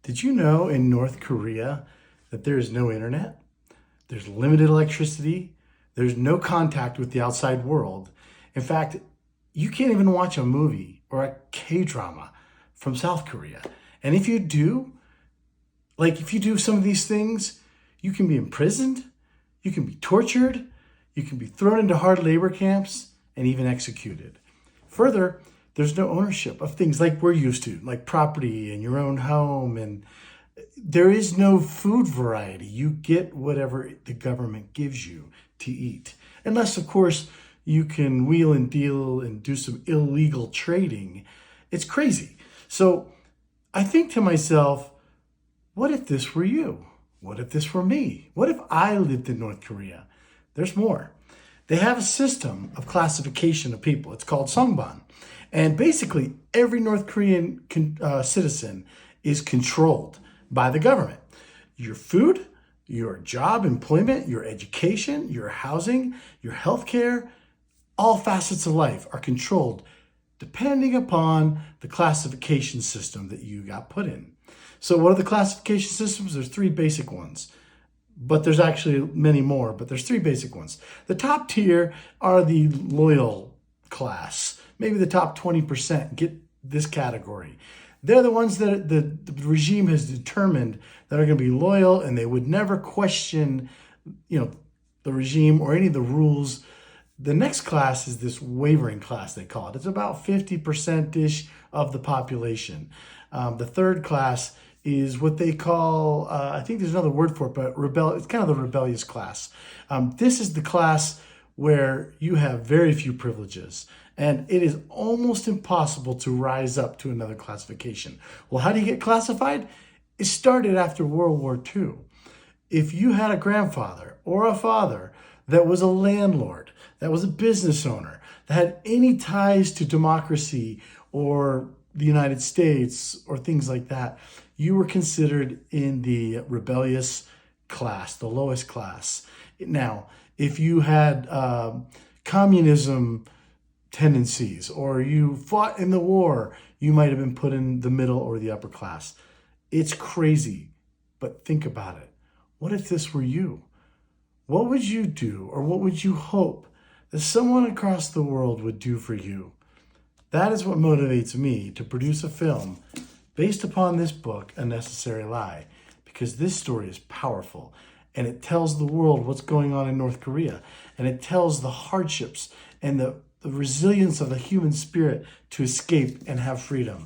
Did you know in North Korea that there is no internet? There's limited electricity. There's no contact with the outside world. In fact, you can't even watch a movie or a K-drama from South Korea. And if you do, if you do some of these things, you can be imprisoned, you can be tortured, you can be thrown into hard labor camps, and even executed. Further, there's no ownership of things like we're used to, like property and your own home, and there is no food variety. You get whatever the government gives you to eat. Unless, of course, you can wheel and deal and do some illegal trading. It's crazy. So I think to myself, what if this were you? What if this were me? What if I lived in North Korea? There's more. They have a system of classification of people. It's called Songbon. And basically, every North Korean citizen is controlled by the government. Your food, your job, employment, your education, your housing, your healthcare, all facets of life are controlled depending upon the classification system that you got put in. So what are the classification systems? There's three basic ones. But there's actually many more, but there's three basic ones. The top tier are the loyal class. Maybe the top 20% get this category. They're the ones that the regime has determined that are going to be loyal, and they would never question, the regime or any of the rules. The next class is this wavering class, they call it. It's about 50%-ish of the population. The third class is what they call, I think there's another word for it, but it's kind of the rebellious class. This is the class where you have very few privileges, and it is almost impossible to rise up to another classification. Well, how do you get classified? It started after World War II. If you had a grandfather or a father that was a landlord, that was a business owner, that had any ties to democracy or the United States or things like that, you were considered in the rebellious class, the lowest class. Now, if you had communism tendencies or you fought in the war, you might have been put in the middle or the upper class. It's crazy, but think about it. What if this were you? What would you do, or what would you hope that someone across the world would do for you? That is what motivates me to produce a film based upon this book, A Necessary Lie, because this story is powerful, and it tells the world what's going on in North Korea, and it tells the hardships and the resilience of the human spirit to escape and have freedom.